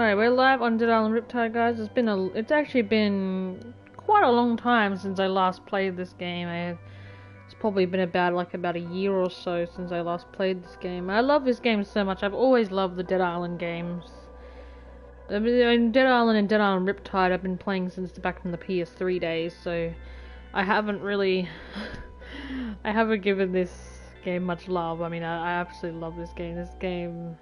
Alright, we're live on Dead Island Riptide, guys. It's actually been quite a long time since I last played this game. It's probably been about a year or so since I last played this game. I love this game so much. I've always loved the Dead Island games. I mean, Dead Island and Dead Island Riptide I've been playing since back from the PS3 days, so I haven't really I haven't given this game much love. I mean, I absolutely love this game.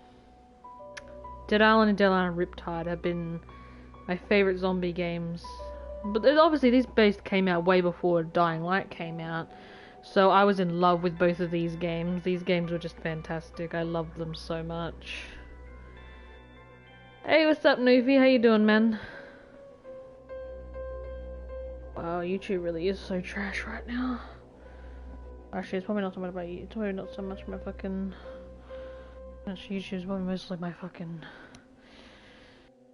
Dead Island and Dead Island Riptide have been my favourite zombie games. But obviously these both came out way before Dying Light came out. So I was in love with both of these games. These games were just fantastic. I loved them so much. Hey, what's up, Noofy? How you doing, man? Wow, YouTube really is so trash right now. Actually, it's probably not so much about you. It's probably not so much my fucking... Actually, YouTube's probably mostly my fucking...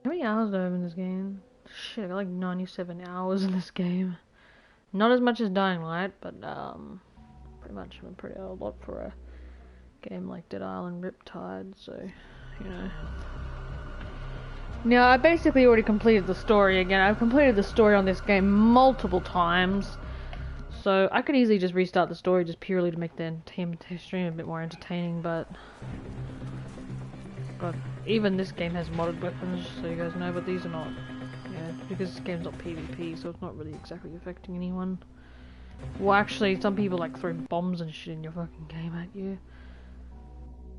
How many hours do I have in this game? Shit, I got like 97 hours in this game. Not as much as Dying Light, but pretty much a pretty old lot for a game like Dead Island Riptide, so, you know. Now, I basically already completed the story again. I've completed the story on this game multiple times. So, I could easily just restart the story just purely to make the stream a bit more entertaining, but... God, even this game has modded weapons, so you guys know, but these are not. Yeah, because this game's not PvP, so it's not really exactly affecting anyone. Well, actually, some people like throw bombs and shit in your fucking game at you.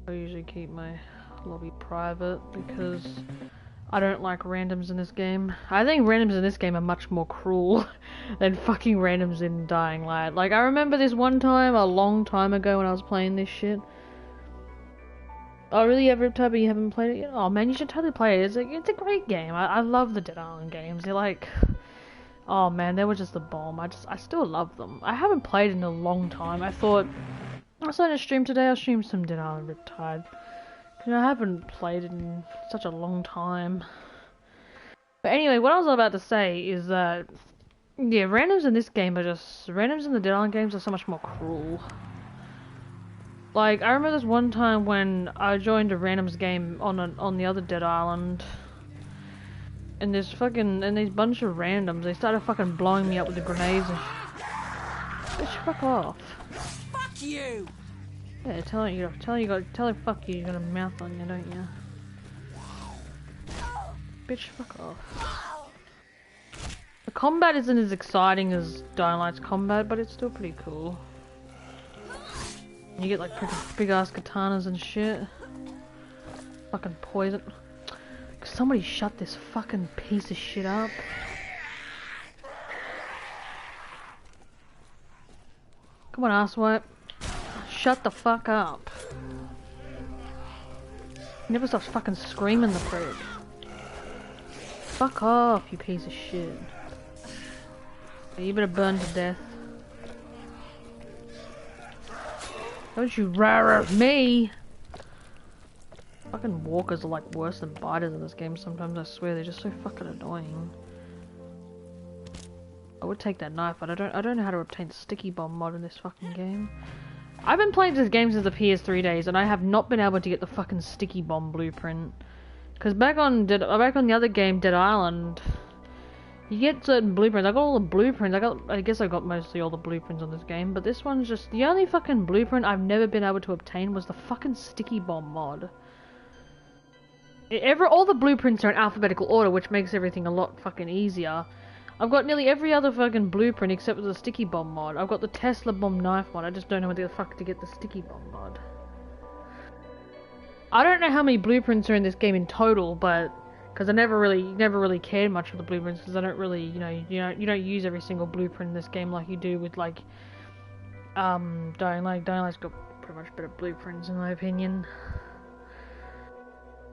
I usually keep my lobby private because I don't like randoms in this game. I think randoms in this game are much more cruel than fucking randoms in Dying Light. Like, I remember this one time, a long time ago when I was playing this shit. Oh, really? You have Riptide, but you haven't played it yet? Oh man, you should totally play it. It's a great game. I love the Dead Island games. They're like... Oh man, they were just the bomb. I still love them. I haven't played in a long time. I thought... I started to stream today, I'll stream some Dead Island Riptide. Because I haven't played it in such a long time. But anyway, what I was about to say is that... Yeah, randoms in this game are just... Randoms in the Dead Island games are so much more cruel. Like, I remember this one time when I joined a randoms game on the other Dead Island, and these bunch of randoms, they started fucking blowing me up with the grenades and bitch, fuck off. Fuck you! Yeah, tell her fuck you, you got a mouth on you, don't you? Bitch, fuck off. The combat isn't as exciting as Dying Light's combat, but it's still pretty cool. You get like pretty big ass katanas and shit. Fucking poison. Somebody shut this fucking piece of shit up. Come on, asswipe. Shut the fuck up. He never stops fucking screaming, the prick. Fuck off, you piece of shit. Yeah, you better burn to death. Don't you rare me! Fucking walkers are like worse than biters in this game sometimes, I swear, they're just so fucking annoying. I would take that knife, but I don't know how to obtain the sticky bomb mod in this fucking game. I've been playing this game since the PS3 days, and I have not been able to get the fucking sticky bomb blueprint. Cause back on the other game, Dead Island, you get certain blueprints. I got all the blueprints. I guess I got mostly all the blueprints on this game, but this one's just the only fucking blueprint I've never been able to obtain was the fucking sticky bomb mod. All the blueprints are in alphabetical order, which makes everything a lot fucking easier. I've got nearly every other fucking blueprint except for the sticky bomb mod. I've got the Tesla bomb knife mod. I just don't know what the fuck to get the sticky bomb mod. I don't know how many blueprints are in this game in total, but because I never really cared much for the blueprints, because I don't really, you don't use every single blueprint in this game like you do with like Dying Light. Dying Light's got pretty much better blueprints in my opinion.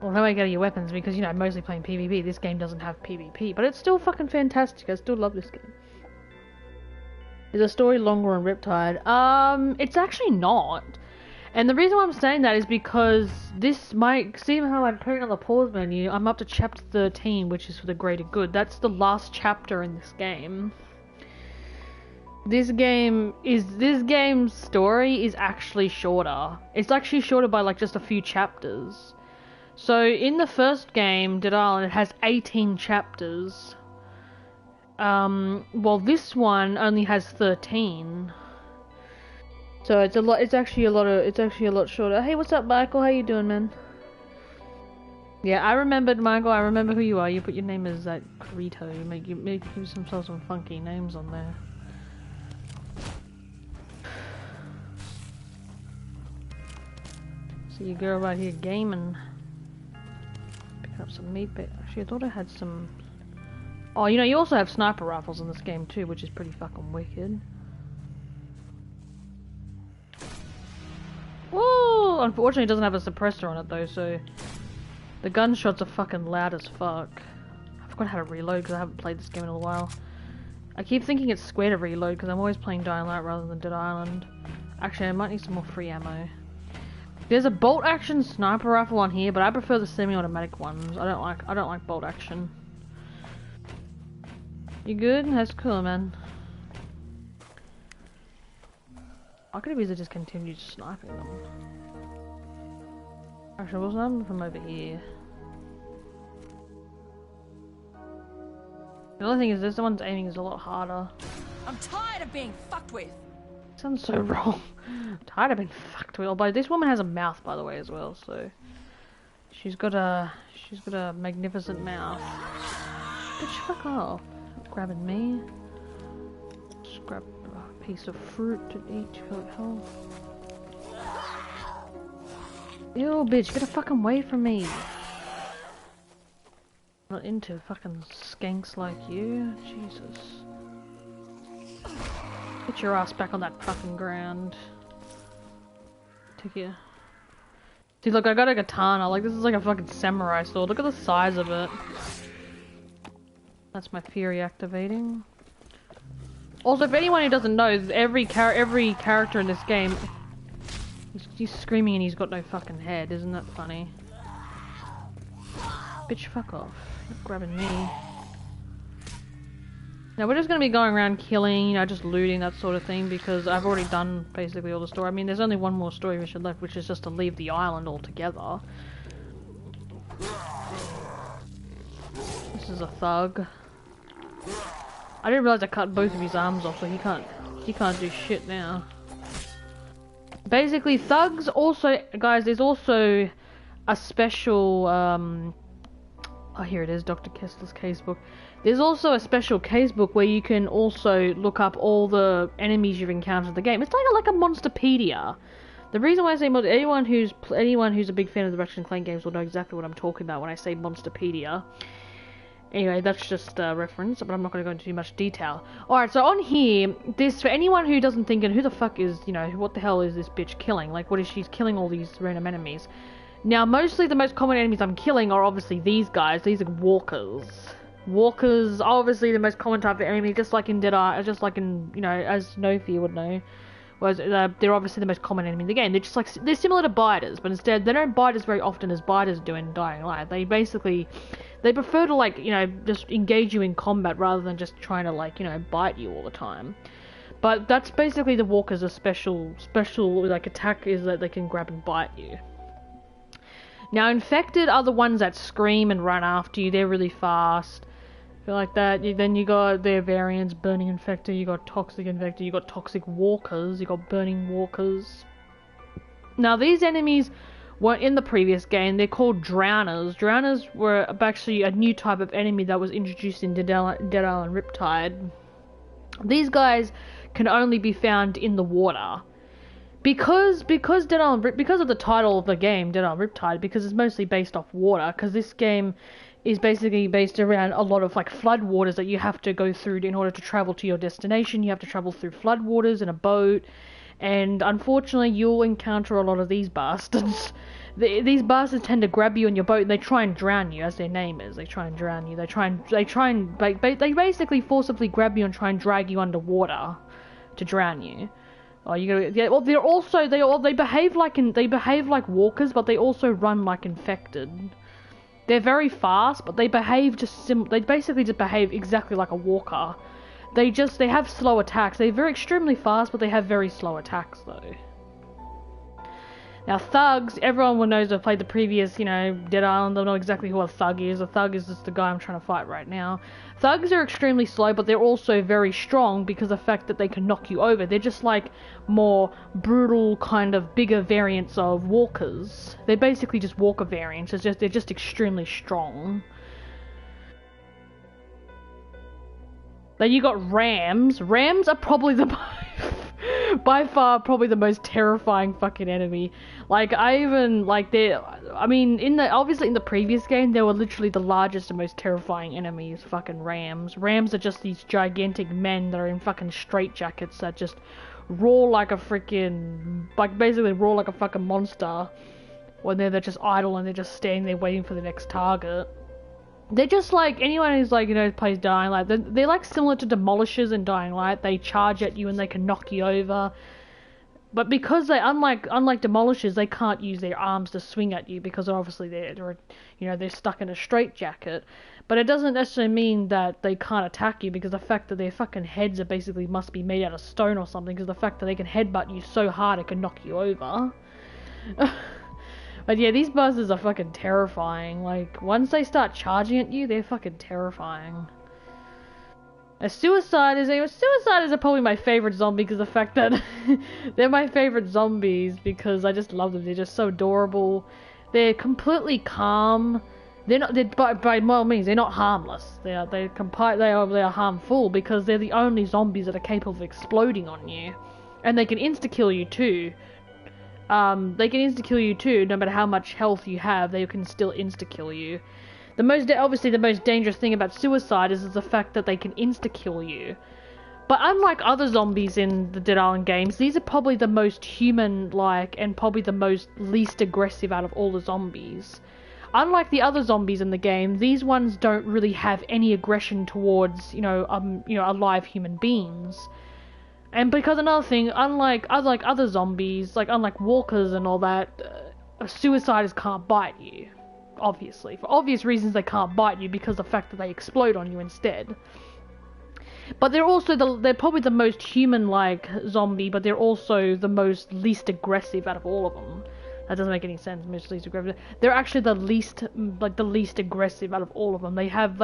Well, how do I get your weapons? Because, you know, I'm mostly playing PvP. This game doesn't have PvP, but it's still fucking fantastic. I still love this game. Is the story longer on Riptide? It's actually not. And the reason why I'm saying that is because see how I'm putting on the pause menu, I'm up to chapter 13, which is for the greater good. That's the last chapter in this game. This game's story is actually shorter. It's actually shorter by like just a few chapters. So in the first game, Dead Island, it has 18 chapters. Well, this one only has 13. So it's a lot. It's actually a lot shorter. Hey, what's up, Michael? How you doing, man? Yeah, I remembered, Michael. I remember who you are. You put your name as that Rito. You make themselves some funky names on there. See you girl right here gaming. Picking up some meat, but actually I thought I had some. Oh, you know, you also have sniper rifles in this game too, which is pretty fucking wicked. Whoa! Unfortunately, it doesn't have a suppressor on it though, so the gunshots are fucking loud as fuck. I forgot how to reload because I haven't played this game in a while. I keep thinking it's square to reload because I'm always playing Dying Light rather than Dead Island. Actually, I might need some more free ammo. There's a bolt action sniper rifle on here, but I prefer the semi-automatic ones. I don't like bolt action. You good? That's cool, man. I could have easily just continued sniping them. Actually, I wasn't having from over here. The only thing is this one's aiming is a lot harder. I'm tired of being fucked with. Sounds so wrong. I'm tired of being fucked with. Although this woman has a mouth, by the way, as well. So she's got a magnificent mouth. Bitch, fuck off! Grabbing me. Just grab a piece of fruit to eat for health. Ew, bitch, get a fucking away from me. I'm not into fucking skanks like you. Jesus. Get your ass back on that fucking ground. Take you. See, look, I got a katana. Like, this is like a fucking samurai sword. Look at the size of it. That's my fury activating. Also, if anyone who doesn't know, every character in this game, he's screaming and he's got no fucking head. Isn't that funny? Bitch, fuck off. You're grabbing me. Now we're just gonna be going around killing, you know, just looting, that sort of thing, because I've already done basically all the story. I mean, there's only one more story mission left, which is just to leave the island altogether. This is a thug. I didn't realize I cut both of his arms off, so he can't do shit now. Basically, thugs also, guys, there's also a special, oh, here it is, Dr. Kessler's casebook. There's also a special casebook where you can also look up all the enemies you've encountered in the game. It's like a Monsterpedia. The reason why I say anyone who's a big fan of the Ratchet & Clank games will know exactly what I'm talking about when I say Monsterpedia. Anyway, that's just a reference, but I'm not going to go into too much detail. Alright, so on here, this, for anyone who doesn't think, who the fuck is, you know, what the hell is this bitch killing? Like, what is she killing all these random enemies? Now, mostly the most common enemies I'm killing are obviously these guys. These are walkers. Walkers are obviously the most common type of enemy, just like in Dead Eye, just like in, you know, as Nofi would know. Whereas they're obviously the most common enemy in the game. They're just like, they're similar to biters, but instead they don't bite as very often as biters do in Dying Light. They basically, they prefer to, like, you know, just engage you in combat rather than just trying to, like, you know, bite you all the time. But that's basically the walkers' special like attack, is that they can grab and bite you. Now, infected are the ones that scream and run after you. They're really fast. Feel like that. Then you got their variants: burning infected, you got toxic infected, you got toxic walkers, you got burning walkers. Now, these enemies weren't in the previous game. They're called drowners. Drowners were actually a new type of enemy that was introduced in Dead Island Riptide. These guys can only be found in the water. Because of the title of the game, Dead Island Riptide, because it's mostly based off water, because this game is basically based around a lot of, like, flood waters that you have to go through in order to travel to your destination. You have to travel through flood waters in a boat, and unfortunately you'll encounter a lot of these bastards. These bastards tend to grab you in your boat and they try and drown you, as their name is. They try and drown you. They basically forcibly grab you and try and drag you underwater to drown you. Oh, you gotta. Yeah. Well, they behave like walkers, but they also run like infected. They're very fast, but they behave they basically just behave exactly like a walker. They have slow attacks. They're extremely fast, but they have very slow attacks though. Now thugs, everyone will knows who've played the previous, you know, Dead Island, they'll know exactly who a thug is. A thug is just the guy I'm trying to fight right now. Thugs are extremely slow, but they're also very strong because of the fact that they can knock you over. They're just like more brutal, kind of bigger variants of walkers. They're basically just walker variants. They're just extremely strong. Then you got rams. Rams are probably the by far probably the most terrifying fucking enemy. Like I mean obviously in the previous game they were literally the largest and most terrifying enemies, fucking rams. Rams are just these gigantic men that are in fucking straitjackets that just roar like a freaking, like basically roar like a fucking monster when they're just idle and they're just standing there waiting for the next target. They're just like, anyone who's like, you know, plays Dying Light, they're like similar to Demolishers in Dying Light. They charge at you and they can knock you over. But because they, unlike Demolishers, they can't use their arms to swing at you because obviously they're stuck in a straitjacket. But it doesn't necessarily mean that they can't attack you because the fact that their fucking heads are basically must be made out of stone or something, because the fact that they can headbutt you so hard it can knock you over. But yeah, these buzzers are fucking terrifying. Like, once they start charging at you, they're fucking terrifying. Suicides are probably my favorite zombie because of the fact that they're my favorite zombies because I just love them. They're just so adorable. They're completely calm. By all means, they're not harmless. They are harmful because they're the only zombies that are capable of exploding on you, and they can insta kill you too. They can insta-kill you too, no matter how much health you have, they can still insta-kill you. Obviously the most dangerous thing about suicide is the fact that they can insta-kill you. But unlike other zombies in the Dead Island games, these are probably the most human-like and probably the most least aggressive out of all the zombies. Unlike the other zombies in the game, these ones don't really have any aggression towards, alive human beings. And because another thing, unlike other zombies, unlike walkers and all that, suicides can't bite you. Obviously. For obvious reasons they can't bite you because of the fact that they explode on you instead. But they're probably the most human-like zombie, but they're also the least aggressive out of all of them. That doesn't make any sense, most least aggressive. They're actually the least aggressive out of all of them. They have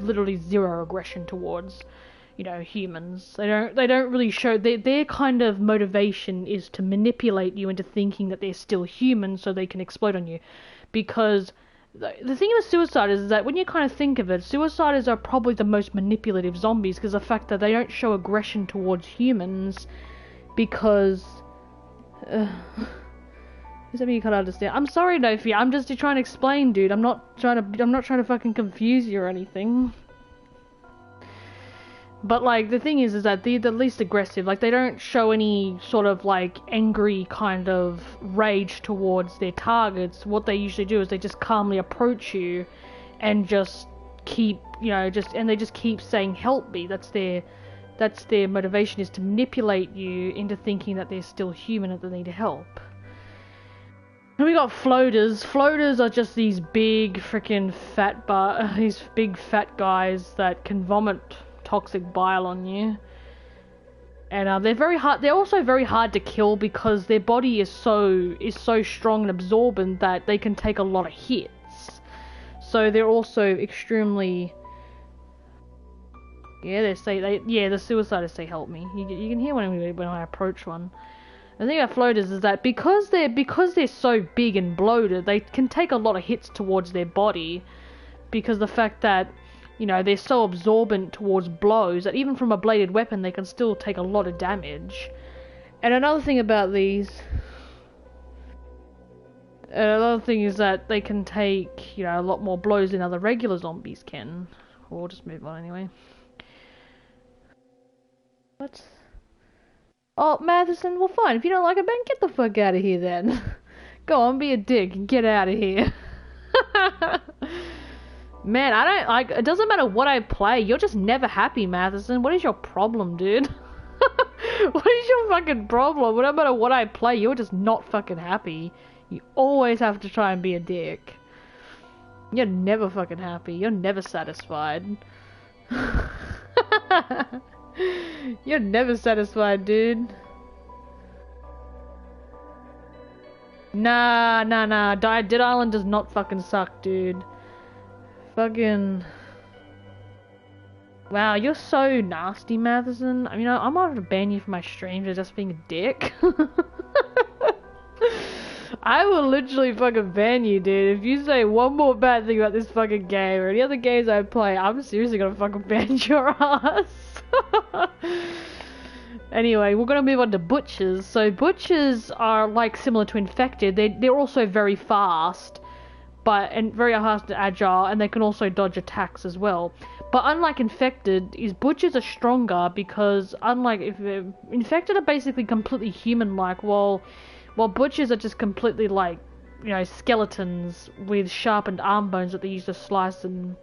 literally zero aggression towards, humans. They don't really show, their kind of motivation is to manipulate you into thinking that they're still human so they can explode on you. Because the thing with suicide is that when you kind of think of it, suiciders are probably the most manipulative zombies because of the fact that they don't show aggression towards humans because... something you can't understand. I'm sorry, Nofi, I'm just trying to explain, dude. I'm not trying to fucking confuse you or anything. But, the thing is that they're the least aggressive. They don't show any sort of, angry kind of rage towards their targets. What they usually do is they just calmly approach you and just keep, and they just keep saying, help me. That's their motivation, is to manipulate you into thinking that they're still human and they need help. And we got floaters. Floaters are just these big freaking these big fat guys that can vomit toxic bile on you, and they're very hard. They're also very hard to kill because their body is so strong and absorbent that they can take a lot of hits. So they're also extremely. Yeah, the suiciders say help me. You can hear when I approach one. The thing about floaters is that because they're so big and bloated, they can take a lot of hits towards their body because the fact that they're so absorbent towards blows that even from a bladed weapon they can still take a lot of damage. And another thing about these... another thing is that they can take, a lot more blows than other regular zombies can. We'll just move on anyway. What? Oh, Matheson, well fine. If you don't like it, then get the fuck out of here then. Go on, be a dick and get out of here. Man, it doesn't matter what I play, you're just never happy, Matheson. What is your problem, dude? What is your fucking problem? No matter what I play, you're just not fucking happy. You always have to try and be a dick. You're never fucking happy. You're never satisfied. You're never satisfied, dude. Nah. Dead Island does not fucking suck, dude. Fucking... Wow, you're so nasty, Matheson. I mean, I might have to ban you from my stream for just being a dick. I will literally fucking ban you, dude. If you say one more bad thing about this fucking game or any other games I play, I'm seriously gonna fucking ban your ass. Anyway, we're gonna move on to butchers. So butchers are like similar to infected. They're also very fast, and very fast and agile, and they can also dodge attacks as well. But unlike infected, butchers are stronger because infected are basically completely human-like, while butchers are just completely like, you know, skeletons with sharpened arm bones that they use to slice and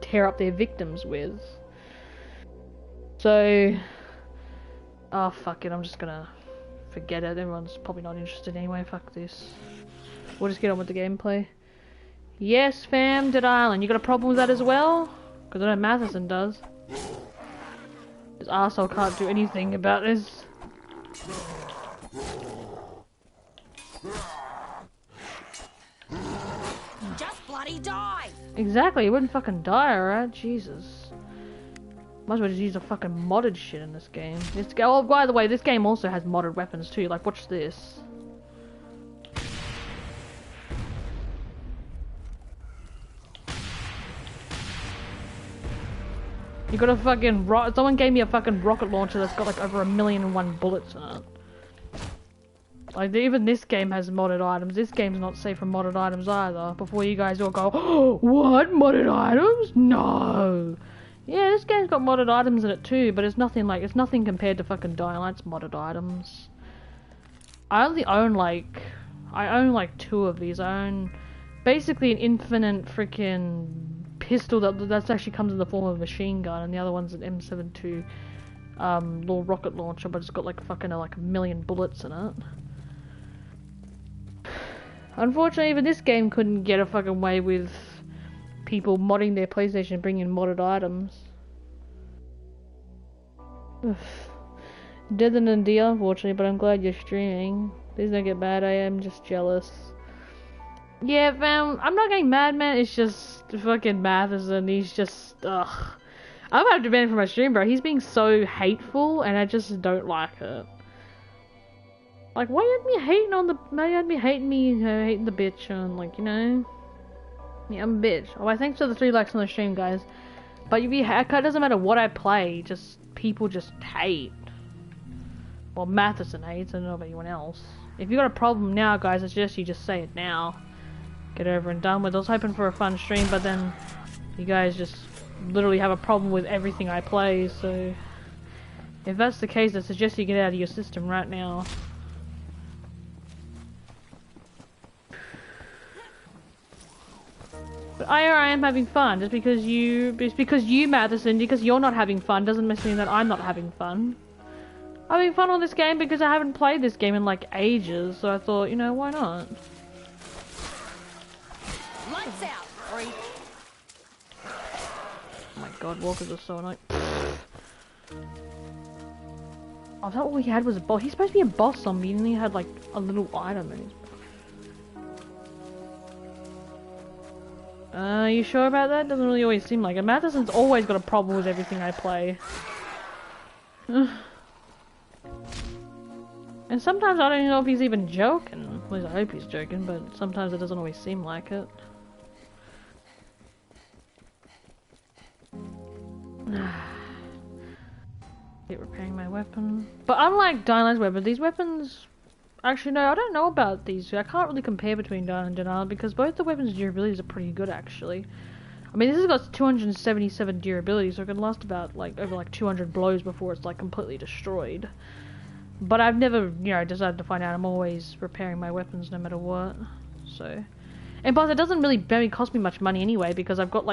tear up their victims with. So, oh fuck it, I'm just gonna forget it. Everyone's probably not interested anyway. Fuck this. We'll just get on with the gameplay. Yes, fam, Dead Island. You got a problem with that as well? Because I know Matheson does. This arsehole can't do anything about this. Just bloody die! Exactly, you wouldn't fucking die, alright? Jesus. Might as well just use the fucking modded shit in this game. Oh, by the way, this game also has modded weapons too. Like, watch this. You got a fucking someone gave me a fucking rocket launcher that's got like over 1,000,001 bullets in it. Like, even this game has modded items. This game's not safe from modded items either. Before you guys all go, oh, what? Modded items? No! Yeah, this game's got modded items in it too, but it's nothing compared to fucking Dying Light's modded items. I own like 2 of these. I own basically an infinite freaking pistol that actually comes in the form of a machine gun, and the other one's an M72 little rocket launcher, but it's got like fucking like 1,000,000 bullets in it. Unfortunately, even this game couldn't get a fucking way with people modding their PlayStation and bringing in modded items. Dead than a deal, unfortunately, but I'm glad you're streaming. Please don't get mad, I am just jealous. Yeah, fam, I'm not getting mad, man. It's just fucking Matheson. He's just, ugh. I'm gonna have to ban him from my stream, bro. He's being so hateful, and I just don't like it. Like, why you had me hating on the, hating the bitch, and like, you know? Yeah, I'm a bitch. Oh, well, thanks for the 3 likes on the stream, guys. But if you it doesn't matter what I play, people just hate. Well, Matheson hates, I don't know about anyone else. If you got a problem now, guys, I suggest you just say it now. Get over and done with. I was hoping for a fun stream, but then you guys just literally have a problem with everything I play, so if that's the case, I suggest you get out of your system right now. But I am having fun. Just because you, Matheson, because you're not having fun doesn't mean that I'm not having fun. I'm having fun on this game because I haven't played this game in like ages, so I thought, you know, why not? Lights out, freak. Oh my god, walkers are so annoying. Oh, I thought all he had was a boss. He's supposed to be a boss zombie, and he had like a little item in his. You sure about that? Doesn't really always seem like it. Matheson's always got a problem with everything I play. And sometimes I don't even know if he's even joking. At least I hope he's joking, but sometimes it doesn't always seem like it. Keep repairing my weapon. But unlike Dylan's weapon, these weapons... Actually, no, I don't know about these. I can't really compare between Dylan and Denali because both the weapons' durabilities are pretty good, actually. I mean, this has got 277 durability, so it can last about, over 200 blows before it's, completely destroyed. But I've never, decided to find out. I'm always repairing my weapons no matter what, so... And plus, it doesn't really cost me much money anyway, because I've got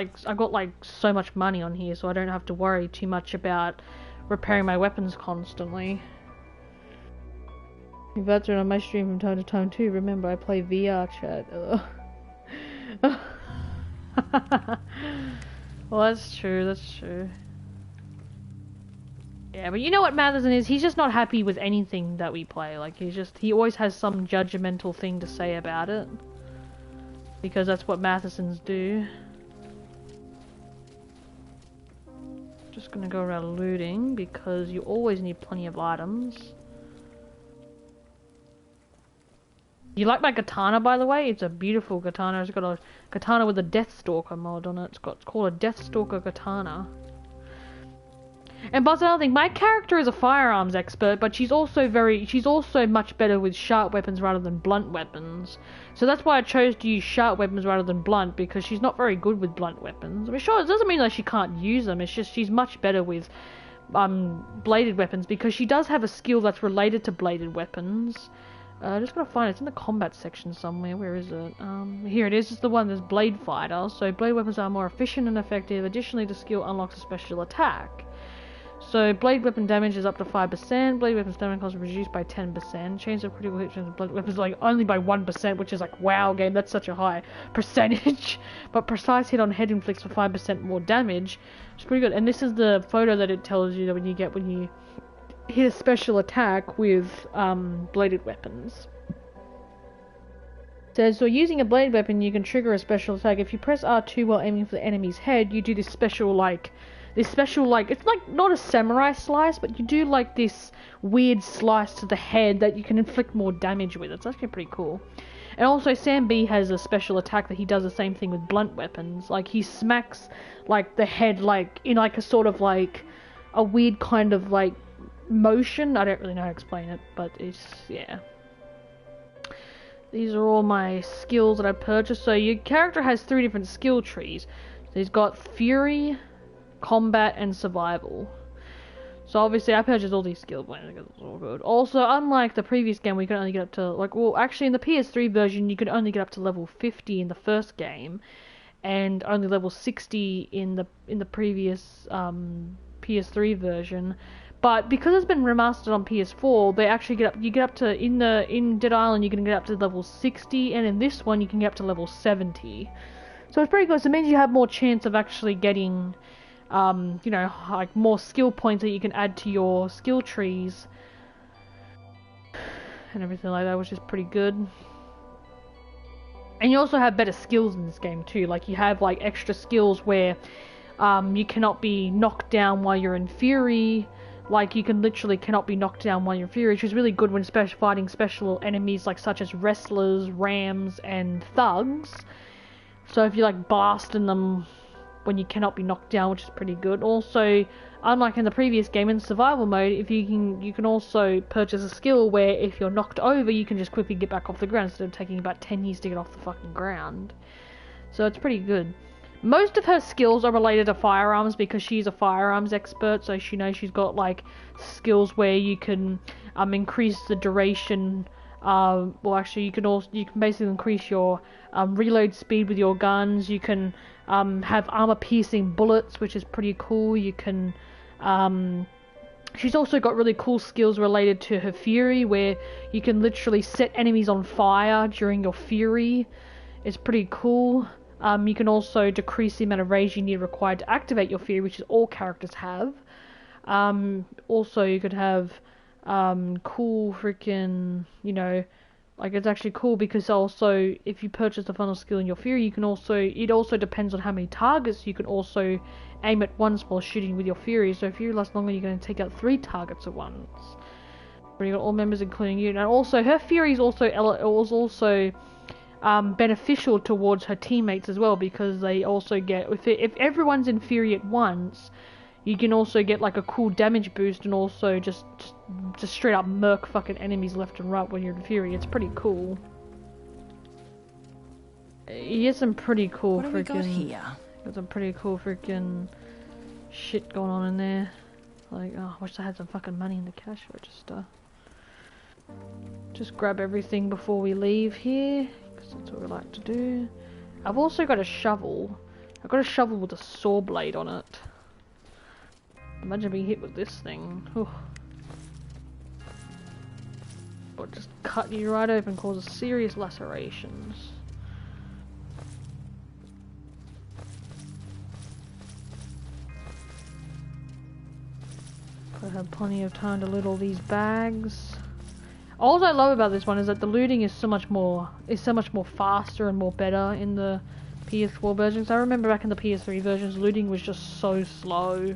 so much money on here, so I don't have to worry too much about repairing my weapons constantly. If that's on my stream from time to time too, remember I play VR chat. Well, that's true, Yeah, but you know what Matheson is? He's just not happy with anything that we play. Like, he always has some judgmental thing to say about it. Because that's what Mathesons do. Just gonna go around looting, because you always need plenty of items. You like my katana, by the way? It's a beautiful katana. It's got a katana with a Deathstalker mod on it. It's called a Deathstalker katana. And but another thing, my character is a firearms expert, but she's also much better with sharp weapons rather than blunt weapons. So that's why I chose to use sharp weapons rather than blunt, because she's not very good with blunt weapons. I mean, sure, it doesn't mean that she can't use them, it's just she's much better with bladed weapons, because she does have a skill that's related to bladed weapons. Just gotta find it. It's in the combat section somewhere. Where is it? Here it is. It's the one that's Blade Fighter. So blade weapons are more efficient and effective. Additionally, the skill unlocks a special attack. So blade weapon damage is up to 5%. Blade weapons damage cost is reduced by 10%. Change of critical hit chance of blade weapons like only by 1%, which is like, wow, game, that's such a high percentage. But precise hit on head inflicts for 5% more damage. It's pretty good. And this is the photo that it tells you that when you hit a special attack with bladed weapons. So using a blade weapon, you can trigger a special attack. If you press R2 while aiming for the enemy's head, you do this special like, it's like not a samurai slice, but you do like this weird slice to the head that you can inflict more damage with. It's actually pretty cool. And also Sam B has a special attack that he does the same thing with blunt weapons. Like he smacks like the head like in like a sort of like a weird kind of like motion. I don't really know how to explain it, but it's, yeah. These are all my skills that I purchased. So your character has 3 different skill trees. So he's got Fury, Combat, and Survival. So obviously I purchased all these skill points because it's all good. Also, unlike the previous game, we could only get up to, like, well, actually in the PS3 version, you could only get up to level 50 in the first game, and only level 60 in the previous PS3 version. But because it's been remastered on PS4, they actually get up to in Dead Island you can get up to level 60, and in this one you can get up to level 70. So it's pretty good. So it means you have more chance of actually getting, you know, like more skill points that you can add to your skill trees and everything like that, which is pretty good. And you also have better skills in this game too. Like you have like extra skills where you cannot be knocked down while you're in Fury. Like, you can literally cannot be knocked down while you're in Fury, which is really good when fighting special enemies, like such as wrestlers, rams, and thugs. So if you're like blasting them when you cannot be knocked down, which is pretty good. Also, unlike in the previous game, in survival mode, if you can also purchase a skill where if you're knocked over, you can just quickly get back off the ground instead of taking about 10 years to get off the fucking ground. So it's pretty good. Most of her skills are related to firearms because she's a firearms expert, so she knows she's got like skills where you can increase the duration. Well, actually, you can basically increase your reload speed with your guns. You can have armor-piercing bullets, which is pretty cool. You can. She's also got really cool skills related to her Fury, where you can literally set enemies on fire during your Fury. It's pretty cool. You can also decrease the amount of rage you need required to activate your Fury, which is all characters have. Also, you could have cool freaking, you know, like it's actually cool because also if you purchase the final skill in your Fury, you can also, it also depends on how many targets you can also aim at once while shooting with your Fury. So if Fury lasts longer, you're going to take out 3 targets at once. But you got all members including you, and also her Fury is also beneficial towards her teammates as well, because they also get, if everyone's in Fury at once, you can also get like a cool damage boost and also just straight up murk fucking enemies left and right when you're in Fury. It's pretty cool. You get some pretty cool What have we got here? Got some pretty cool freaking shit going on in there. Like, oh, I wish I had some fucking money in the cash register. Just grab everything before we leave here, because that's what we like to do. I've also got a shovel. I've got a shovel with a saw blade on it. Imagine being hit with this thing. Whew. Or just cut you right open, causes serious lacerations. I had plenty of time to loot all these bags. All I love about this one is that the looting is so much more faster and more better in the PS4 versions. I remember back in the PS3 versions, looting was just so slow.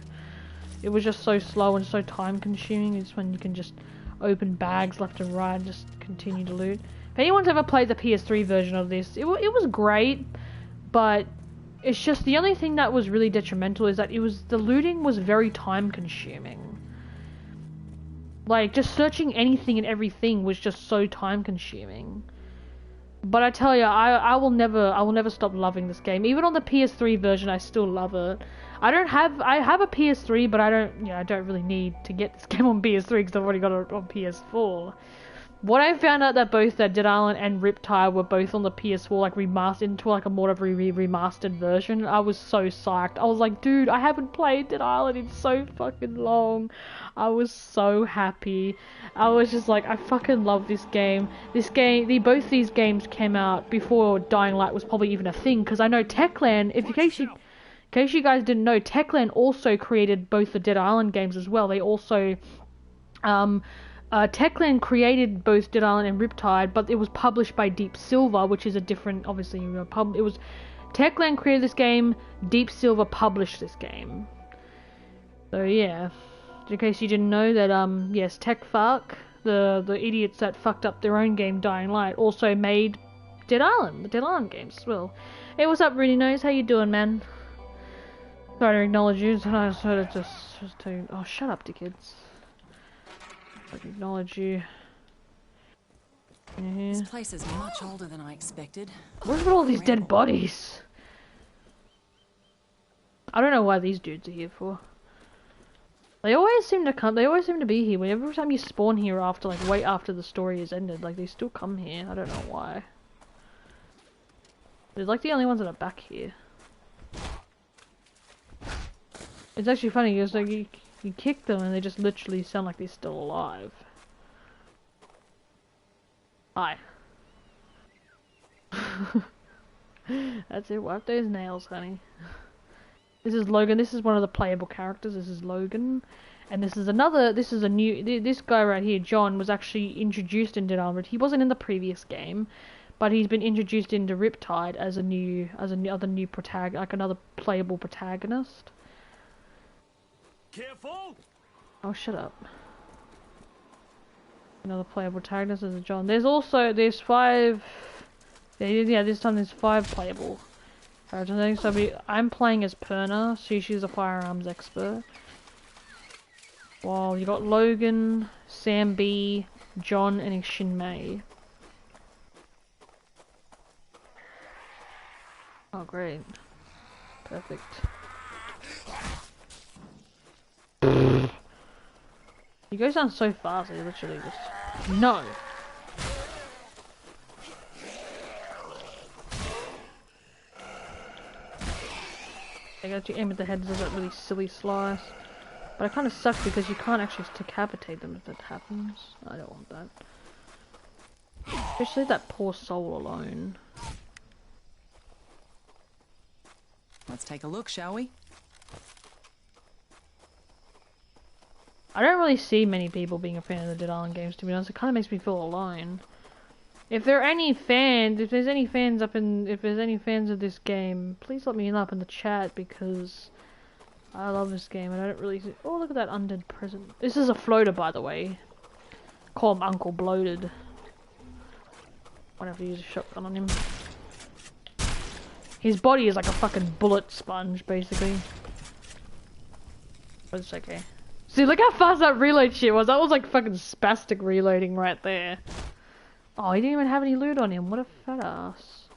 It was just so slow and so time consuming. It's when you can just open bags left and right and just continue to loot. If anyone's ever played the PS3 version of this, it was great, but it's just the only thing that was really detrimental is that the looting was very time consuming. Like, just searching anything and everything was just so time consuming. But I tell you, I will never stop loving this game. Even on the PS3 version, I still love it. I have a PS3, but I don't really need to get this game on PS3 because I've already got it on PS4. When I found out that both Dead Island and Riptide were both on the PS4, like remastered into like a more of a remastered version, I was so psyched. I was like, dude, I haven't played Dead Island in so fucking long. I was so happy. I was just like, I fucking love this game. Both these games came out before Dying Light was probably even a thing, because I know Techland, in case you guys didn't know, Techland also created both the Dead Island games as well. They also, Techland created both Dead Island and Riptide, but it was published by Deep Silver, which is a different, obviously, it was Techland created this game, Deep Silver published this game. So yeah, in case you didn't know that, yes, TechFark, the idiots that fucked up their own game, Dying Light, also made Dead Island, the Dead Island games as well. Hey, what's up, Rudy Nose? How you doing, man? Sorry to acknowledge you, and I sort of just tell you, oh, shut up, dickheads. I acknowledge you. This place is much older than I expected. What's with all these dead bodies? I don't know why these dudes are here for. They always seem to be here. Every time you spawn here after, like, way after the story is ended, like, they still come here. I don't know why. They're like the only ones that are back here. It's actually funny because, like, you kick them and they just literally sound like they're still alive. Hi. That's it, wipe those nails, honey. This is Logan, this is one of the playable characters, this is Logan. And this is this guy right here, John, was actually introduced in Dead Island. He wasn't in the previous game, but he's been introduced into Riptide as another playable protagonist. Careful! Oh, shut up. Another playable protagonist is John. There's 5... Yeah, this time there's 5 playable characters. So I'm playing as Perna, she's a firearms expert. While you got Logan, Sam B, John, and Shinmei. Oh, great. Perfect. He goes down so fast, he literally just... No! I got to aim at the heads of that really silly slice. But it kind of sucks because you can't actually decapitate them if that happens. I don't want that. Just leave that poor soul alone. Let's take a look, shall we? I don't really see many people being a fan of the Dead Island games, to be honest. It kind of makes me feel alone. If there are any fans, if there's any fans of this game, please let me know up in the chat, because I love this game and I don't really see... Oh, look at that undead present. This is a floater, by the way. Call him Uncle Bloated. Won't have to use a shotgun on him. His body is like a fucking bullet sponge, basically. But it's okay. See, look how fast that reload shit was. That was like fucking spastic reloading right there. Oh, he didn't even have any loot on him. What a fat ass.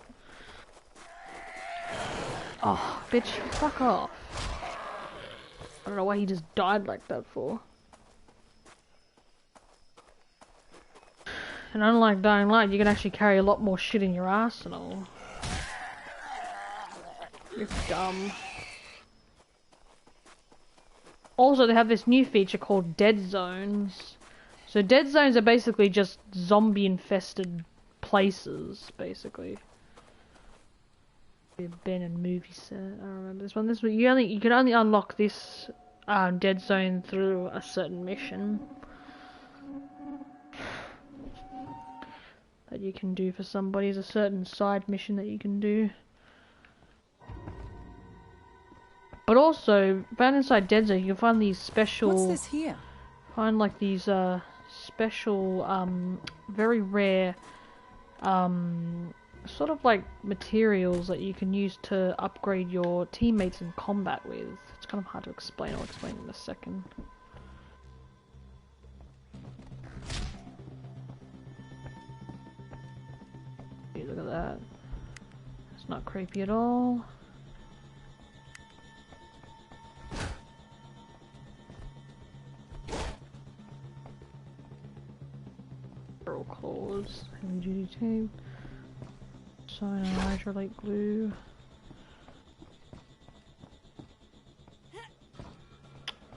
Oh, bitch, fuck off. I don't know why he just died like that for. And unlike Dying Light, you can actually carry a lot more shit in your arsenal. You're dumb. Also, they have this new feature called Dead Zones. So Dead Zones are basically just zombie-infested places, basically. The abandoned movie set. I remember this one. You can only unlock this dead zone through a certain mission that you can do for somebody. There's a certain side mission that you can do. But also, found inside Dead Zone, you can find these special... What's this here? Find like these special, very rare, sort of like materials that you can use to upgrade your teammates in combat with. It's kind of hard to explain. I'll explain in a second. Hey, look at that. It's not creepy at all. Feral claws, heavy duty tape, cyanide, hydrolate glue.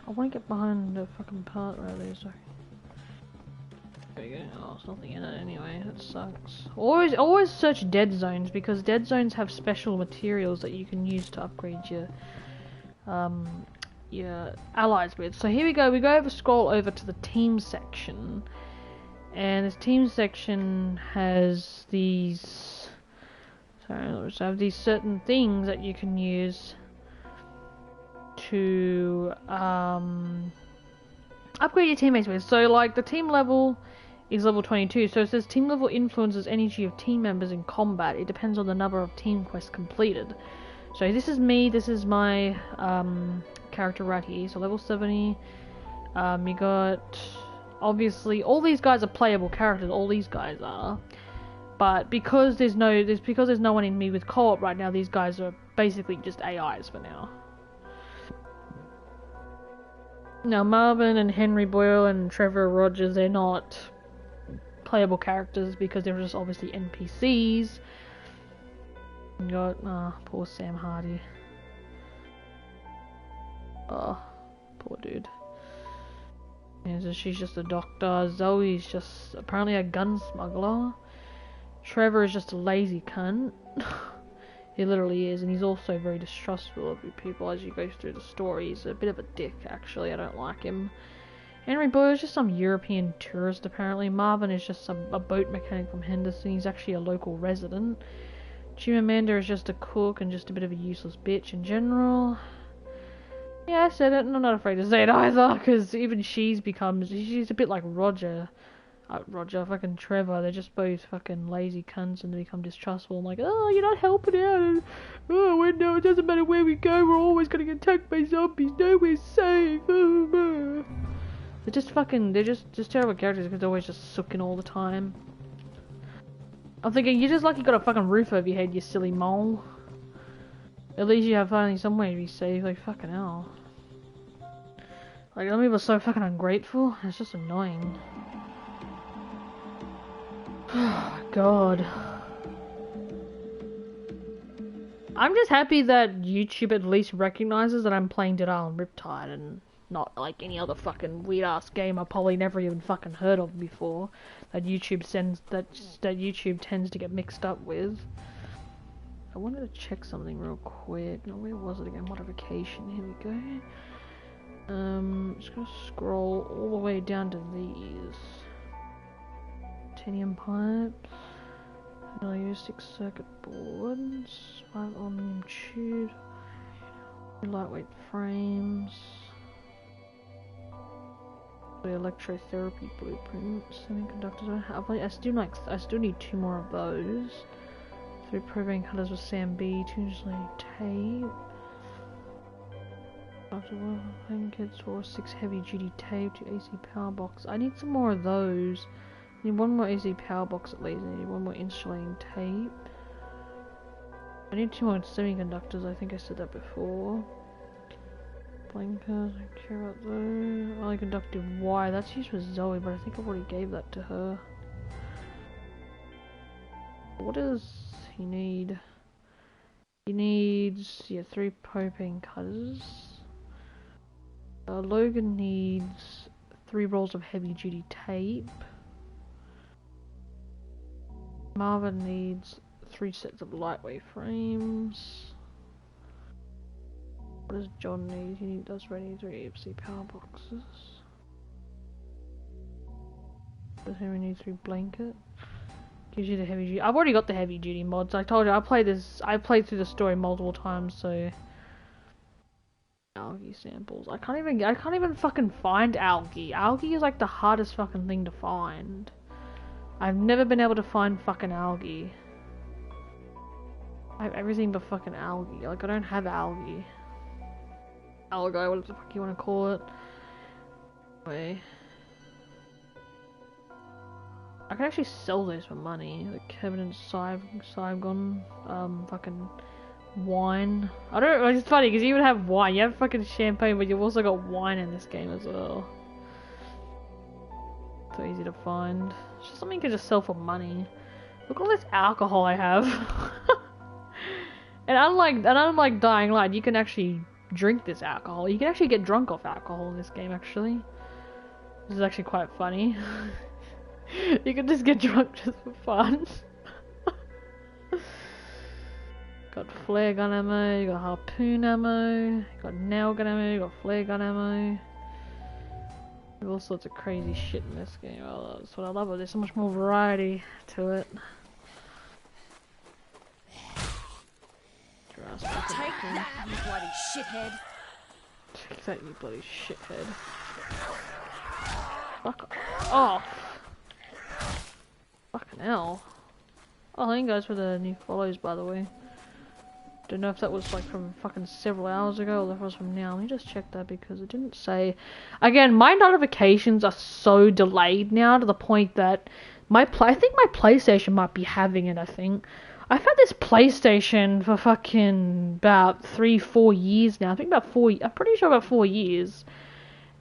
I want to get behind the fucking part right there, sorry. There we go. Oh, there's nothing in it anyway, that sucks. Always search dead zones, because dead zones have special materials that you can use to upgrade your allies with. So here we go, scroll over to the team section. And this team section has these... Sorry, so have these certain things that you can use to upgrade your teammates with. So like the team level is level 22, so it says team level influences energy of team members in combat. It depends on the number of team quests completed. So this is me, this is my character right here, so level 70. You got... Obviously, all these guys are playable characters. All these guys are, but because there's no one in me with co-op right now, these guys are basically just AIs for now. Now, Marvin and Henry Boyle and Trevor Rogers, they're not playable characters because they're just obviously NPCs. You got poor Sam Hardy. Oh, poor dude. Yeah, so she's just a doctor. Zoe's just apparently a gun smuggler. Trevor is just a lazy cunt. He literally is, and he's also very distrustful of people as you go through the story. He's a bit of a dick, actually. I don't like him. Henry Boyle is just some European tourist, apparently. Marvin is just a boat mechanic from Henderson. He's actually a local resident. Chimamanda is just a cook and just a bit of a useless bitch in general. Yeah, I said it, and I'm not afraid to say it either, because even she's a bit like Roger, fucking Trevor. They're just both fucking lazy cunts, and they become distrustful. I'm like, oh, you're not helping out, and oh, no, it doesn't matter where we go, we're always gonna get attacked by zombies, nowhere's safe. They're just terrible characters, because they're always just sucking all the time. I'm thinking, you're just lucky you got a fucking roof over your head, you silly mole. At least you have finally somewhere to be safe, like fucking hell. Like, some people are so fucking ungrateful, it's just annoying. God. I'm just happy that YouTube at least recognizes that I'm playing Dead Island Riptide and not like any other fucking weird ass game I probably never even fucking heard of before. That YouTube YouTube tends to get mixed up with. I wanted to check something real quick. No, where was it again? Modification. Here we go. Just gonna scroll all the way down to these. Titanium pipes. Vanilla 6 circuit boards. 5 aluminum tubes. Lightweight frames. The electrotherapy blueprints. Semiconductors. I still need 2 more of those. 3 propane cutters with Sam B, 2 insulating tape. After one kits for 6 heavy duty tape, 2 AC power box. I need some more of those. I need 1 more AC power box at least. I need 1 more insulating tape. I need 2 more semiconductors, I think I said that before. Blinkers, I don't care about those. Only conductive wire, that's used for Zoe, but I think I already gave that to her. What does he need? He needs, 3 propane cutters. Logan needs 3 rolls of heavy duty tape. Marvin needs 3 sets of lightweight frames. What does John need? He does ready 3 EFC power boxes. Does Henry need 3 blanket? Gives you the heavy duty. I've already got the heavy duty mods. I told you I played through the story multiple times, so algae samples. I can't even fucking find algae. Algae is like the hardest fucking thing to find. I've never been able to find fucking algae. I have everything but fucking algae. Like I don't have algae. Algae, whatever the fuck you want to call it. Wait. I can actually sell those for money. Like Kevin and Saigon, fucking wine. I don't know, it's funny because you would have wine. You have fucking champagne, but you've also got wine in this game as well. So easy to find. It's just something you can just sell for money. Look at all this alcohol I have. and unlike Dying Light, you can actually drink this alcohol. You can actually get drunk off alcohol in this game, actually. This is actually quite funny. You can just get drunk just for fun. Got flare gun ammo, you got harpoon ammo, you got nail gun ammo, you got flare gun ammo. There's all sorts of crazy shit in this game. Oh, that's what I love. There's so much more variety to it. Take that, you bloody shithead. Take that, you bloody shithead. Fuck off. Fucking hell. Oh, thank you guys for the new follows, by the way. Don't know if that was like from fucking several hours ago or if it was from now. Let me just check that because it didn't say. Again, my notifications are so delayed now to the point that I think my PlayStation might be having it, I think. I've had this PlayStation for fucking about 3-4 years now. I think about 4, I'm pretty sure about 4 years.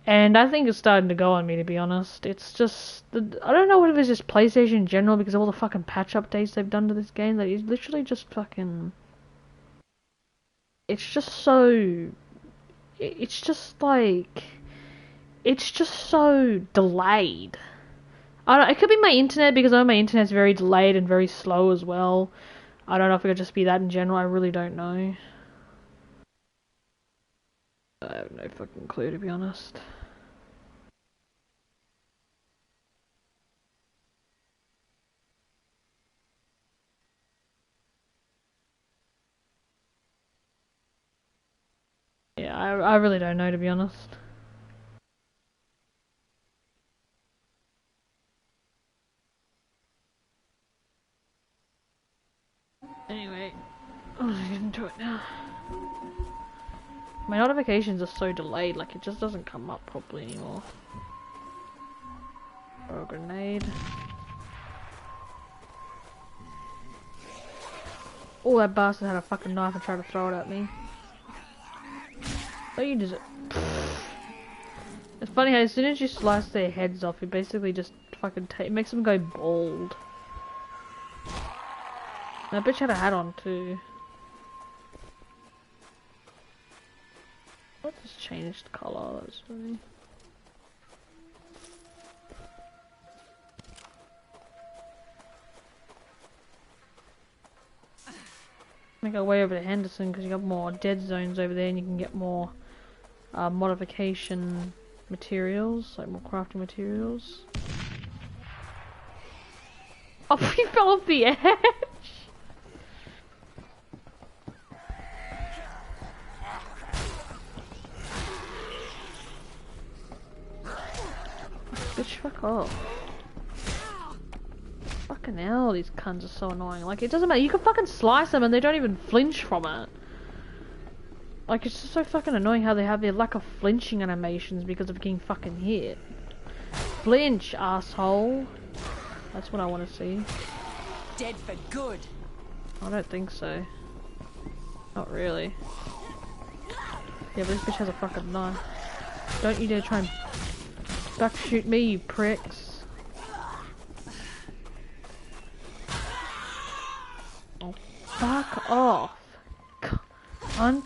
And I think it's starting to go on me, to be honest. It's just, I don't know if it's just PlayStation in general because of all the fucking patch updates they've done to this game. That is literally just fucking, it's just so, it's just like, it's just so delayed. I don't know, it could be my internet because I know my internet's very delayed and very slow as well. I don't know if it could just be that in general, I really don't know. I have no fucking clue, to be honest. Yeah, I really don't know, to be honest. Anyway, let's get into it now. My notifications are so delayed, like it just doesn't come up properly anymore. Throw a grenade. Oh, that bastard had a fucking knife and tried to throw it at me. Oh, you deserve. It's funny how as soon as you slice their heads off, it basically just fucking it makes them go bald. And that bitch had a hat on too. What just changed colour? That's funny. Make our way over to Henderson because you got more dead zones over there, and you can get more modification materials, like more crafting materials. Oh, he fell off the edge! Bitch, fuck off. Fucking hell, these cunts are so annoying. Like, it doesn't matter, you can fucking slice them and they don't even flinch from it. Like, it's just so fucking annoying how they have their lack of flinching animations because of getting fucking hit. Flinch, asshole. That's what I want to see. Dead for good. I don't think so. Not really. Yeah, but this bitch has a fucking knife. Don't you dare try and back shoot me, you pricks. Oh, fuck off. Cunt.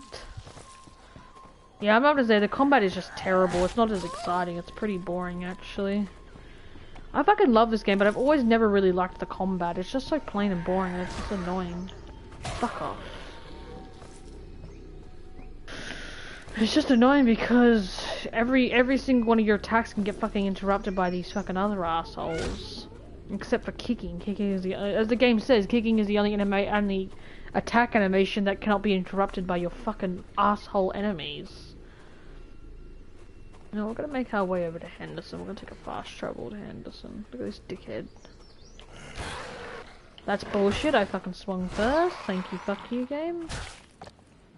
Yeah, I'm about to say the combat is just terrible. It's not as exciting. It's pretty boring, actually. I fucking love this game, but I've always never really liked the combat. It's just so plain and boring, and it's just annoying. Fuck off. It's just annoying because every single one of your attacks can get fucking interrupted by these fucking other assholes. Except for kicking. Kicking is the, as the game says, kicking is the only attack animation that cannot be interrupted by your fucking asshole enemies. Now we're gonna make our way over to Henderson. We're gonna take a fast travel to Henderson. Look at this dickhead. That's bullshit. I fucking swung first. Thank you, fuck you, game.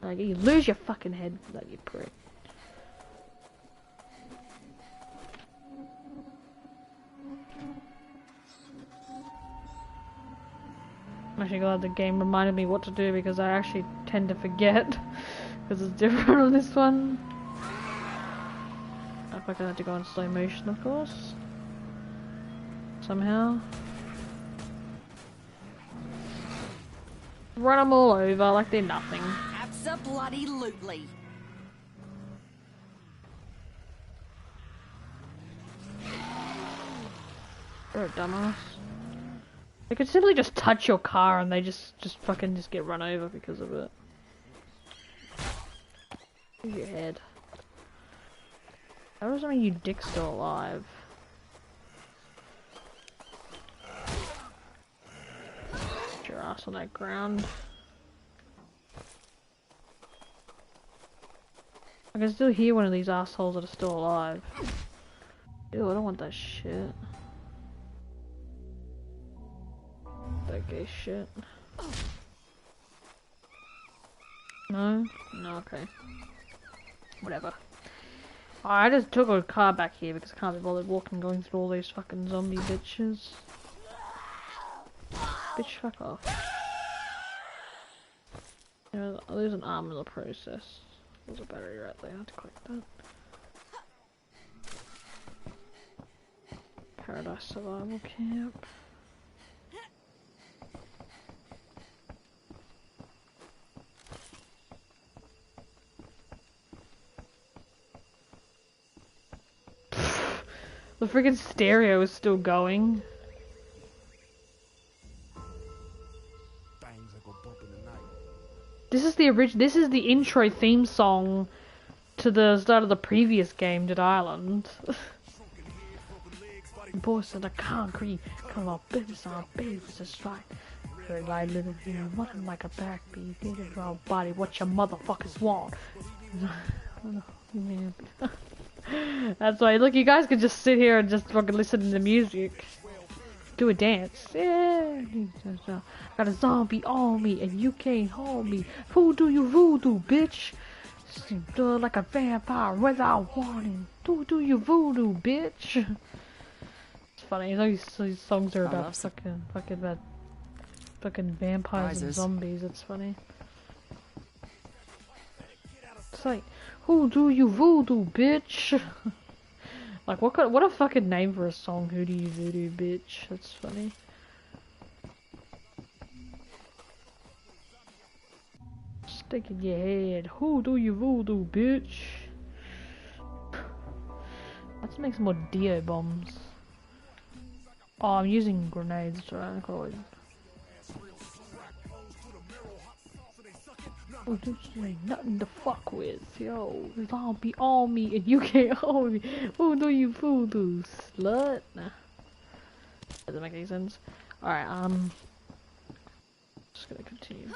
Like, you lose your fucking head for that, you prick. I'm actually glad the game reminded me what to do because I actually tend to forget. Because it's different on this one. I fucking had to go in slow motion, of course. Somehow. Run them all over like they're nothing. Abso-bloody-lutely. You're a dumbass. They could simply just touch your car and they just fucking just get run over because of it. Use your head. How does that mean you dick's still alive? Put your ass on that ground. I can still hear one of these assholes that are still alive. Ew, I don't want that shit. That gay shit. No? No, okay. Whatever. I just took a car back here because I can't be bothered going through all these fucking zombie bitches. Bitch, fuck off. You know, there's an arm in the process. There's a battery right there, I have to click that. Paradise Survival Camp. The freaking stereo is still going. This is the intro theme song to the start of the previous game, Dead Island. Boys of the concrete, come on, babies on babies, that's right. Very light little here, running like a backbeat, get it raw body, what your motherfuckers want. That's why, look, you guys can just sit here and just fucking listen to the music. Do a dance. Yeah. Got a zombie on me and you can't hold me. Voodoo you voodoo, bitch. Like a vampire without warning. Voodoo you voodoo, bitch. It's funny, these songs are about fucking vampires and zombies. It's funny. It's like, who do you voodoo, bitch? Like, what a fucking name for a song, who do you voodoo, bitch? That's funny. Stick in your head, who do you voodoo, bitch? Let's make some more Dio bombs. Oh, I'm using grenades, right? I can always... Oh, this ain't nothing to fuck with, yo. Zombie on me and you can't hold me. Who do you voodoo, slut? Nah. Doesn't make any sense. Alright, just gonna continue.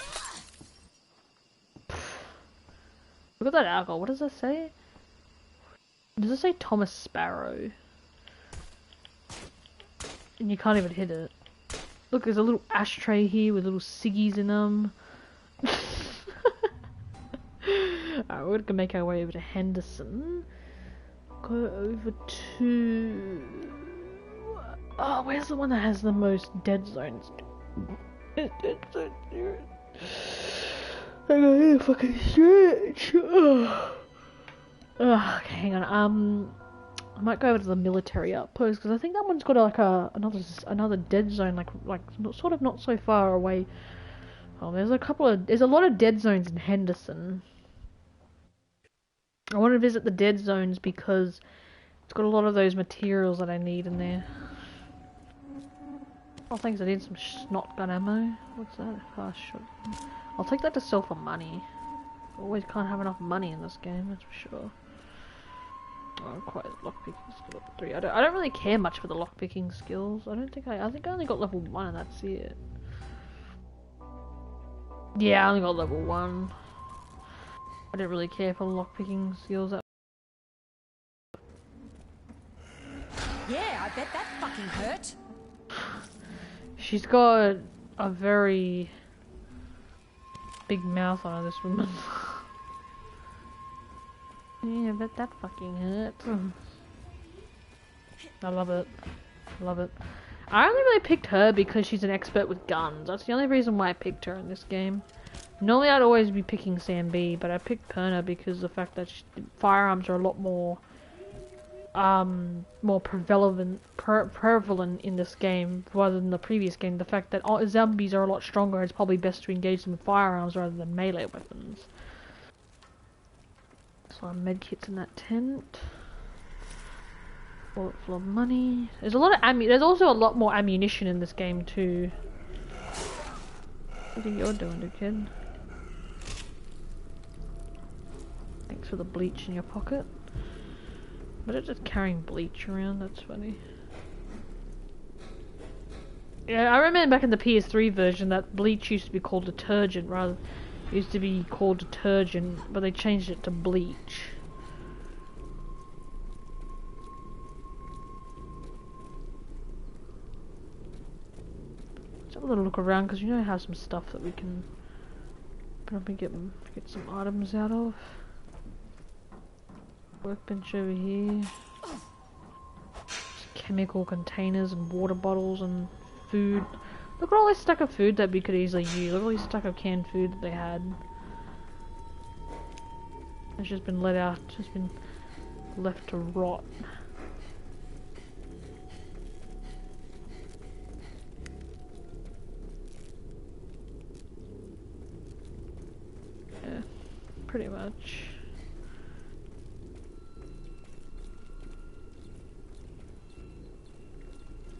Look at that alcohol, what does that say? Does it say Thomas Sparrow? And you can't even hit it. Look, there's a little ashtray here with little ciggies in them. Alright, we're gonna make our way over to Henderson. Go over to... Oh, where's the one that has the most dead zones? I gotta hit a fucking stretch. Okay, hang on. I might go over to the military outpost because I think that one's got like another dead zone, like sort of not so far away. Oh, there's a lot of dead zones in Henderson. I want to visit the dead zones because it's got a lot of those materials that I need in there. Oh, thanks, I need some snot gun ammo. What's that? Fast shot. I'll take that to sell for money. Always can't have enough money in this game, that's for sure. Oh, quite lockpicking skill level 3. I don't really care much for the lockpicking skills. I think I only got level 1 and that's it. Yeah, I only got level 1. I didn't really care for lockpicking skills. Yeah, I bet that fucking hurt. She's got a very big mouth on her, this woman. Yeah, I bet that fucking hurt. I love it. Love it. I only really picked her because she's an expert with guns. That's the only reason why I picked her in this game. Normally I'd always be picking Sam B, but I picked Perna because the fact that firearms are a lot more more prevalent in this game rather than the previous game. The fact that zombies are a lot stronger, it's probably best to engage them with firearms rather than melee weapons. So medkits in that tent. Wallet full of money. There's a lot of there's also a lot more ammunition in this game too. What are you doing, kid? Thanks for the bleach in your pocket. But it's just carrying bleach around, that's funny. Yeah, I remember back in the PS3 version that bleach used to be called detergent rather used to be called detergent, but they changed it to bleach. Let's have a little look around because you know I have some stuff that we can probably get some items out of. Workbench over here. Chemical containers and water bottles and food. Look at all this stack of food that we could easily use. Look at all this stack of canned food that they had. It's just been let out, just been left to rot. Yeah, pretty much.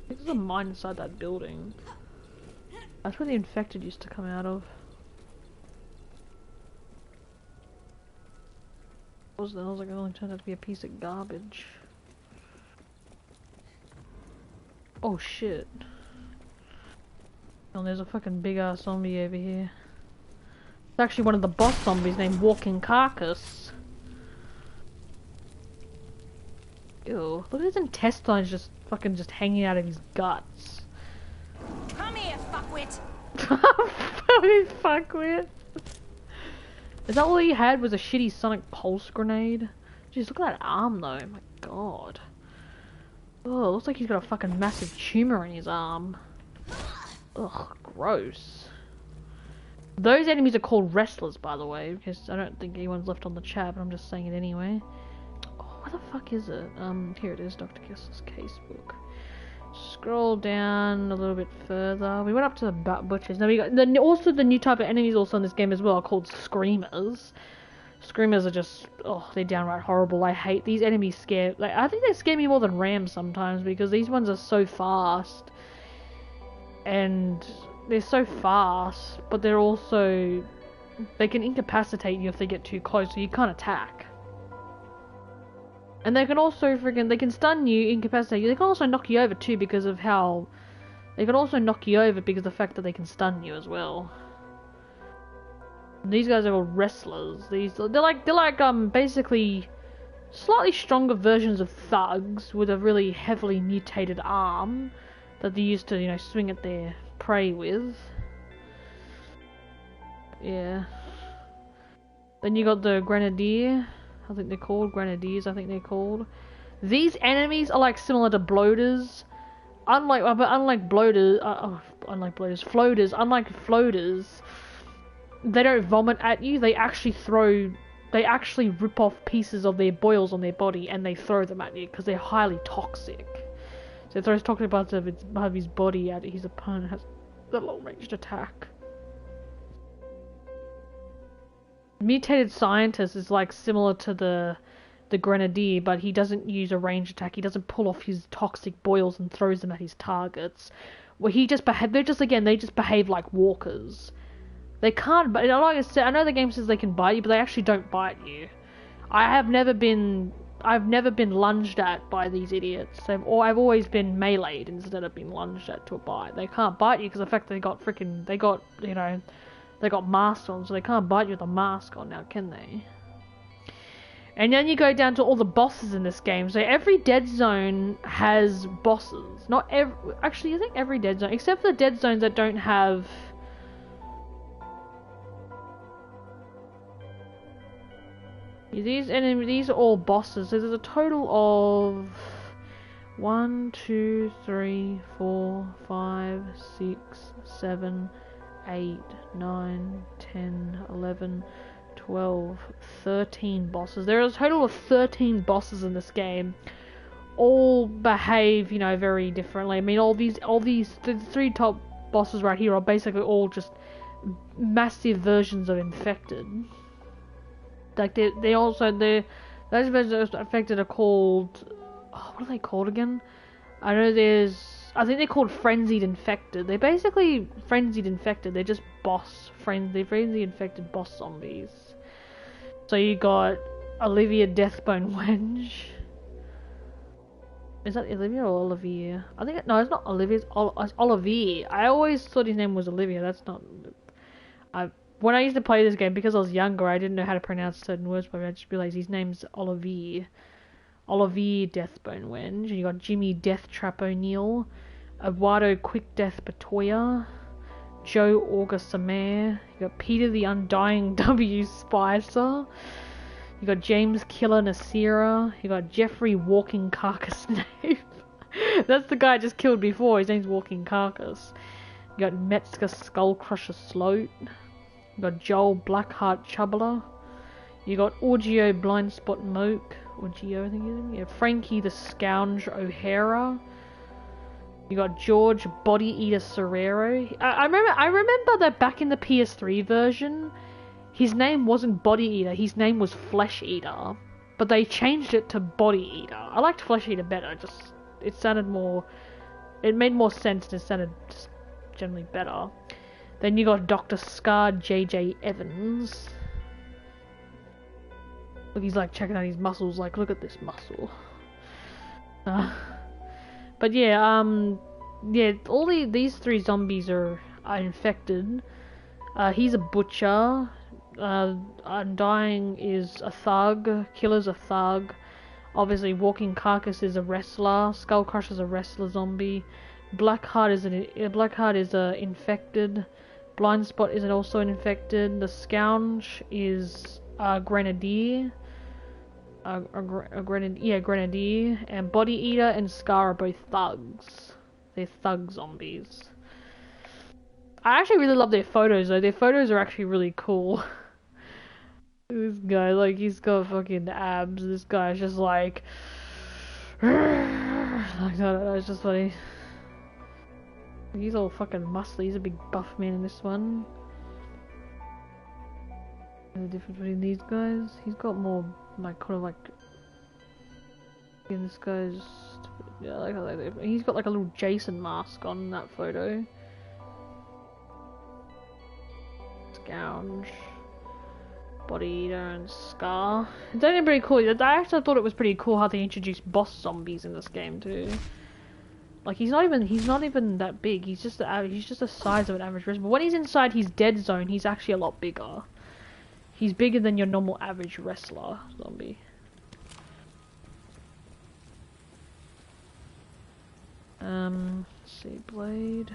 I think there's a mine inside that building. That's where the infected used to come out of. I was like, it only turned out to be a piece of garbage. Oh shit. Oh, there's a fucking big ass zombie over here. It's actually one of the boss zombies named Walking Carcass. Ew, look at his intestines just hanging out of his guts. Come here, fuckwit! Fuckwit! Is that all he had was a shitty sonic pulse grenade? Jeez, look at that arm though, my god. Oh, looks like he's got a fucking massive tumor in his arm. Ugh, gross. Those enemies are called wrestlers, by the way, because I don't think anyone's left on the chat, but I'm just saying it anyway. Where the fuck is it? Here it is, Dr. Kessler's casebook. Scroll down a little bit further. We went up to the butchers. Now we got also the new type of enemies also in this game as well are called screamers. Screamers are just they're downright horrible. I hate these enemies. I think they scare me more than rams sometimes because these ones are so fast. And they're so fast, but they're also they can incapacitate you if they get too close, so you can't attack. And they can also they can stun you, incapacitate you. They can also knock you over too because of how... They can also knock you over because of the fact that they can stun you as well. And these guys are all wrestlers. They're like basically slightly stronger versions of thugs with a really heavily mutated arm that they used to, you know, swing at their prey with. Yeah. Then you got the grenadier. I think they're called grenadiers. I think they're called. These enemies are like similar to bloaters, unlike bloaters, floaters. They don't vomit at you. They actually rip off pieces of their boils on their body and they throw them at you because they're highly toxic. So it throws toxic parts of his body at his opponent. Has a long ranged attack. Mutated Scientist is like similar to the Grenadier, but he doesn't use a range attack. He doesn't pull off his toxic boils and throws them at his targets. Well, they just behave like walkers. They can't, but like I said, I know the game says they can bite you, but they actually don't bite you. I've never been lunged at by these idiots. I've always been meleeed instead of being lunged at to a bite. They can't bite you because the fact they got masks on, so they can't bite you with a mask on now, can they? And then you go down to all the bosses in this game. So every dead zone has bosses. Not every, actually, I think every dead zone, except for the dead zones that don't have. These are all bosses. So there's a total of 1, 2, 3, 4, 5, 6, 7, 8, 9, 10, 11, 12, 13 bosses. There are a total of 13 bosses in this game. All behave, very differently. I mean, the 3 top bosses right here are basically all just massive versions of infected. Like those versions of infected are called, what are they called again? I think they're called frenzied infected. They're basically frenzied infected. They're just frenzied infected boss zombies. So you got Olivia Deathbone Wench. Is that Olivia or Olivier? No, it's not Olivia. It's Olivier. I always thought his name was Olivia. That's not. When I used to play this game, because I was younger, I didn't know how to pronounce certain words, but I just realized his name's Olivier. Olivier Deathbone Wench. You got Jimmy Deathtrap O'Neill, Eduardo Quick Death Batoya, Joe August Samare. You got Peter the Undying W Spicer. You got James Killer Nasira. You got Jeffrey Walking Carcass Nave. That's the guy I just killed before. His name's Walking Carcass. You got Metzger Skullcrusher Sloat. You got Joel Blackheart Chubbler. You got Orgio Blindspot Moke. Orgio, I think his name. Yeah, Frankie the Scourge O'Hara. You got George Body Eater Serrero. I remember that back in the PS3 version, his name wasn't Body Eater. His name was Flesh Eater, but they changed it to Body Eater. I liked Flesh Eater better. It sounded more. It made more sense and it sounded just generally better. Then you got Dr. Scar JJ Evans. Look, he's like checking out his muscles, like, look at this muscle. But yeah, all these 3 zombies are infected. He's a butcher. Undying is a thug. Killer's a thug. Obviously, Walking Carcass is a wrestler. Skullcrusher's a wrestler zombie. Blackheart is a infected. Blindspot is also an infected. The Scourge is a grenadier. Grenadier. And Body Eater and Scar are both thugs. They're thug zombies. I actually really love their photos though. Their photos are actually really cool. This guy, like, he's got fucking abs. This guy's just like, it's just funny. He's all fucking muscly. He's a big buff man in this one. And the difference between these guys, he's got more like kind of like. And this guy's, yeah, like he's got like a little Jason mask on that photo. Scourge, Body Eater, and Scar. It's only pretty cool. I actually thought it was pretty cool how they introduced boss zombies in this game too. Like he's not even that big. He's just the size of an average wrestler. But when he's inside his dead zone, he's actually a lot bigger. He's bigger than your normal average wrestler zombie. Let's see, Blade.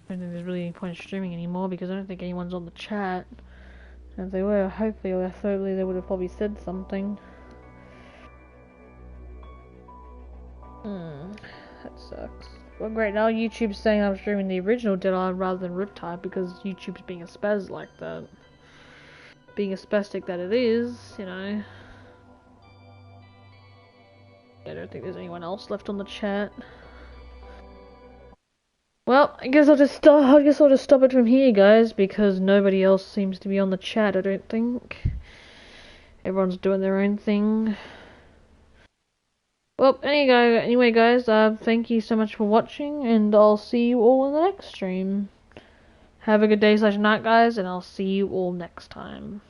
I don't think there's really any point in streaming anymore because I don't think anyone's on the chat. And if they were, hopefully or thirdly, they would have probably said something. That sucks. Well, great, now YouTube's saying I'm streaming the original Dead Island rather than Riptide because YouTube's being a spaz like that. Being a spastic that it is, you know. I don't think there's anyone else left on the chat. Well, I guess I'll just stop it from here, guys, because nobody else seems to be on the chat, I don't think. Everyone's doing their own thing. Well, Well, anyway, guys, thank you so much for watching, and I'll see you all in the next stream. Have a good day/night, guys, and I'll see you all next time.